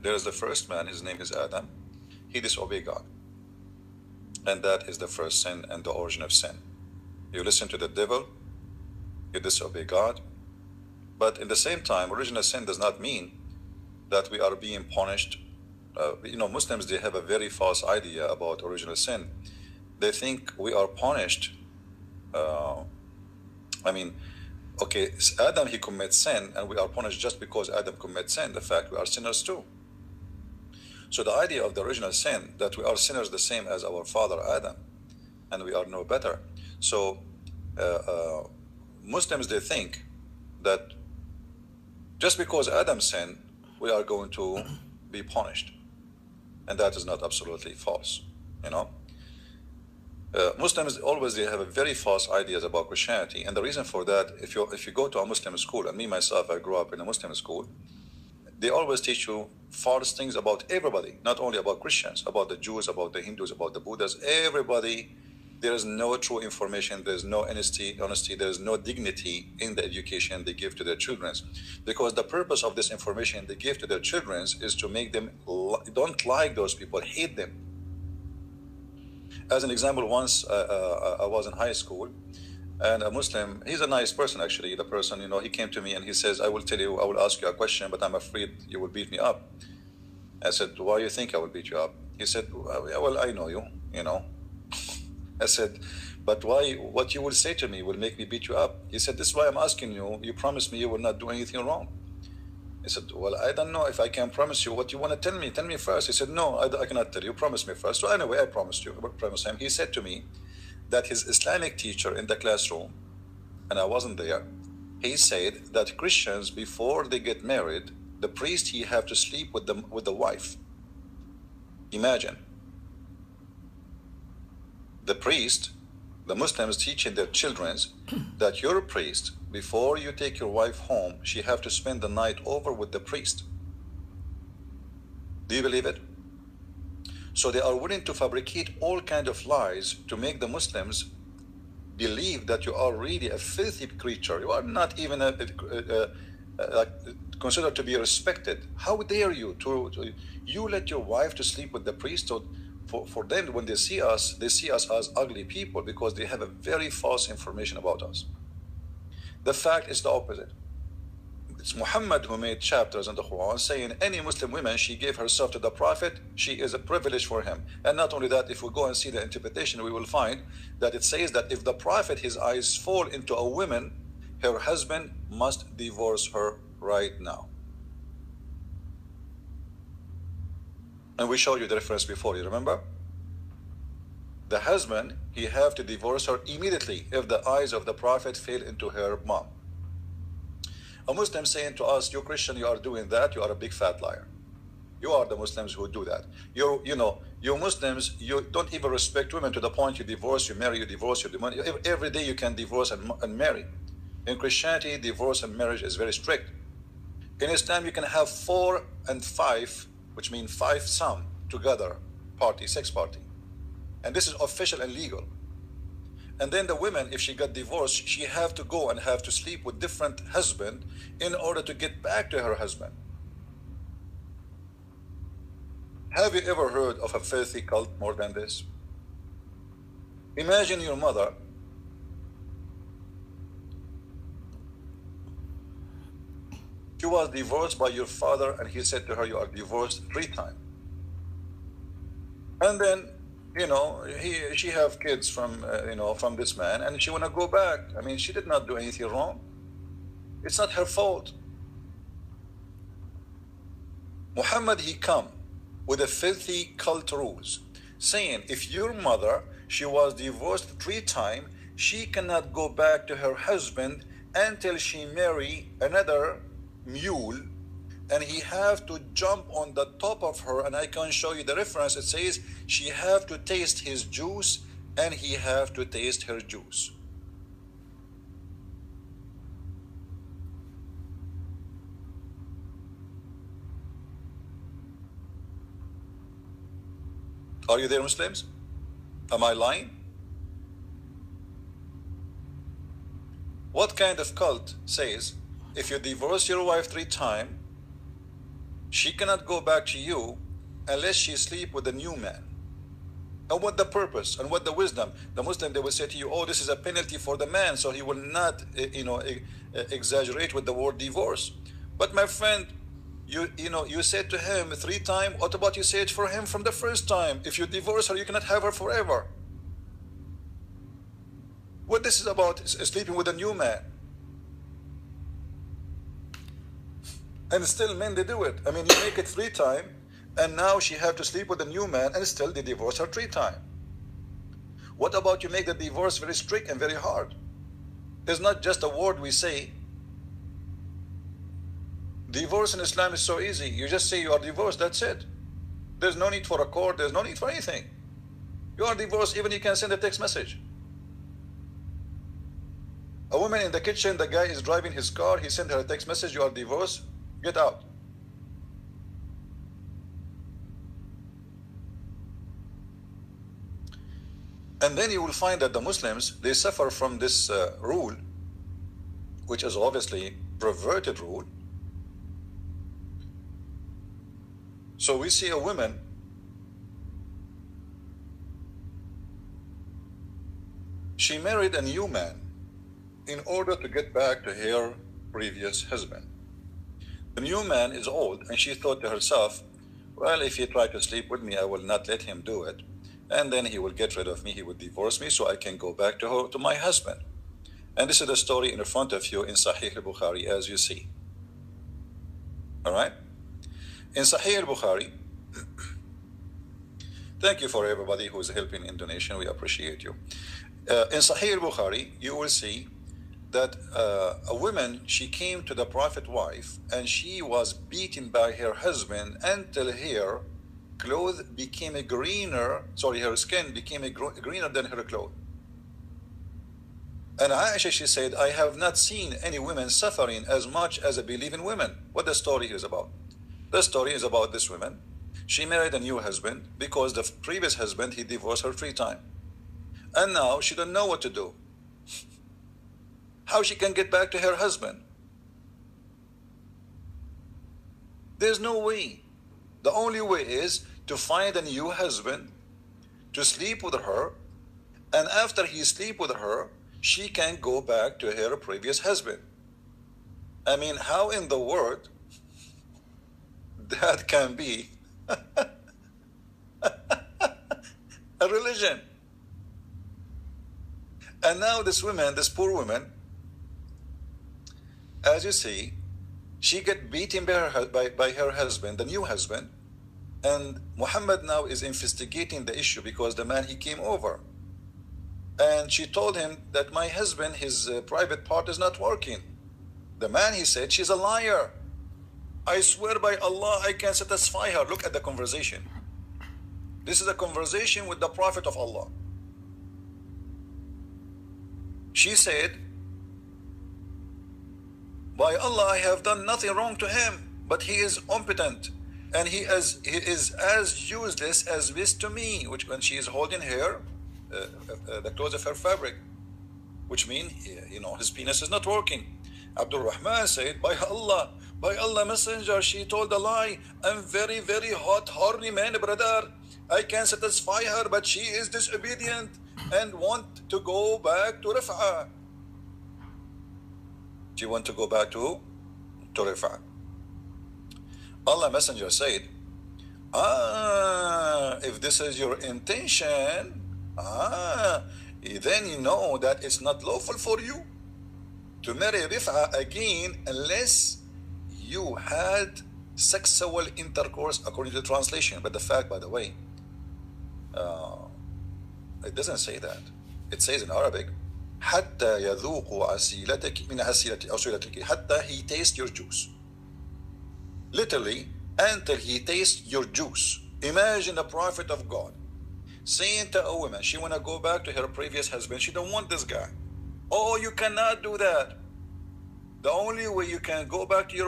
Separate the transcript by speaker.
Speaker 1: There is the first man, his name is Adam. He disobeyed God. And that is the first sin and the origin of sin. You listen to the devil, you disobey God. But in the same time, original sin does not mean that we are being punished. Muslims, they have a very false idea about original sin. They think we are punished. Okay, Adam, he commits sin, and we are punished just because Adam commits sin. The fact we are sinners too. So the idea of the original sin, that we are sinners the same as our father Adam, and we are no better. So Muslims, they think that just because Adam sinned, we are going to be punished. And that is not absolutely false, Muslims always, they have a very false ideas about Christianity. And the reason for that, if you go to a Muslim school, and me myself, I grew up in a Muslim school, they always teach you false things about everybody, not only about Christians, about the Jews, about the Hindus, about the Buddhas, everybody. There is no true information, there's no honesty, there's no dignity in the education they give to their children. Because the purpose of this information they give to their children is to make them don't like those people, hate them. As an example, once I was in high school, and a Muslim, he's a nice person actually, the person, he came to me and he says, I will ask you a question, but I'm afraid you will beat me up. I said, why do you think I will beat you up? He said, well, I know you, I said, but why, what you will say to me will make me beat you up? He said, this is why I'm asking you. You promised me you will not do anything wrong. I said, well, I don't know if I can promise you what you want to tell me. Tell me first. He said, no, I cannot tell you. Promise me first. So anyway, I promised him. He said to me that his Islamic teacher in the classroom, and I wasn't there, he said that Christians, before they get married, the priest, he have to sleep with the wife. Imagine. The priest, the Muslims teaching their children that your priest, before you take your wife home, she have to spend the night over with the priest. Do you believe it? So they are willing to fabricate all kinds of lies to make the Muslims believe that you are really a filthy creature. You are not even considered to be respected. How dare you you let your wife to sleep with the priest? So for them, when they see us as ugly people because they have a very false information about us. The fact is the opposite. It's Muhammad who made chapters in the Quran saying any Muslim woman, she gave herself to the Prophet, she is a privilege for him. And not only that, if we go and see the interpretation, we will find that it says that if the Prophet, his eyes fall into a woman, her husband must divorce her right now. And we showed you the reference before, you remember? The husband, he have to divorce her immediately if the eyes of the Prophet fell into her mom. A Muslim saying to us, you Christian, you are doing that, you are a big fat liar. You are the Muslims who do that. You Muslims, you don't even respect women to the point you divorce, you marry, you divorce, you demand. Every day you can divorce and marry. In Christianity, divorce and marriage is very strict. In Islam, you can have 4 and 5, which means 5 some together party, sex party. And this is official and legal. And then the woman, if she got divorced, she have to go and have to sleep with different husband in order to get back to her husband. Have you ever heard of a filthy cult more than this? Imagine your mother. She was divorced by your father, and he said to her, you are divorced 3 times. And then, she have kids from, from this man, and she want to go back. I mean, she did not do anything wrong. It's not her fault. Muhammad, he come with a filthy cult rules, saying if your mother, she was divorced 3 times, she cannot go back to her husband until she marry another mule, and he have to jump on the top of her. And I can show you the reference. It says she have to taste his juice and he have to taste her juice. Are you there, Muslims? Am I lying? What kind of cult says if you divorce your wife 3 times, She cannot go back to you unless she sleep with a new man. And what the purpose and what the wisdom? The Muslim, they will say to you, oh, this is a penalty for the man, so he will not, exaggerate with the word divorce. But my friend, you said to him 3 times. What about you say it for him from the first time? If you divorce her, you cannot have her forever. What this is about is sleeping with a new man. And still men, they do it. I mean, you make it 3 times, and now she have to sleep with a new man, and still they divorce her 3 times. What about you make the divorce very strict and very hard? It's not just a word we say. Divorce in Islam is so easy. You just say you are divorced, that's it. There's no need for a court, there's no need for anything. You are divorced, even you can send a text message. A woman in the kitchen, the guy is driving his car, he sent her a text message, you are divorced, get out. And then you will find that the Muslims, they suffer from this rule, which is obviously perverted rule. So we see a woman she married a new man in order to get back to her previous husband. The new man is old, and she thought to herself, well, if he tried to sleep with me, I will not let him do it. And then he will get rid of me, he will divorce me, so I can go back to my husband. And this is the story in front of you in Sahih al-Bukhari, as you see. All right? In Sahih al-Bukhari, thank you for everybody who is helping in donation, we appreciate you. In Sahih al-Bukhari, you will see that a woman, she came to the Prophet wife, and she was beaten by her husband until her clothes became her skin became greener than her clothes. And Aisha, she said, I have not seen any women suffering as much as I believe in women. What the story is about? The story is about this woman. She married a new husband because the previous husband, he divorced her 3 times. And now she don't know what to do. How she can get back to her husband? There's no way. The only way is to find a new husband, to sleep with her, and after he sleep with her, she can go back to her previous husband. I mean, how in the world that can be a religion? And now this woman, this poor woman, as you see, she get beaten by her husband, the new husband, and Muhammad now is investigating the issue because the man, he came over. And she told him that my husband, his private part is not working. The man, he said, she's a liar. I swear by Allah, I can satisfy her. Look at the conversation. This is a conversation with the Prophet of Allah. She said, by Allah, I have done nothing wrong to him, but he is impotent, and he is as useless as this to me, which when she is holding her, the clothes of her fabric, which means, his penis is not working. Abdul Rahman said, by Allah, messenger, she told a lie. I'm very, very hot, horny man, brother. I can satisfy her, but she is disobedient and want to go back to Rif'ah. She want to go back to Rif'ah. Allah messenger said, if this is your intention, then you know that it's not lawful for you to marry Rif'ah again unless you had sexual intercourse, according to the translation. But the fact, by the way, it doesn't say that. It says in Arabic, حتى يذوق عسيلتك من عسيلتك, حتى he tastes your juice. Literally, until he tastes your juice. Imagine the Prophet of God saying to a woman, she want to go back to her previous husband, she don't want this guy. Oh, you cannot do that. The only way you can go back to your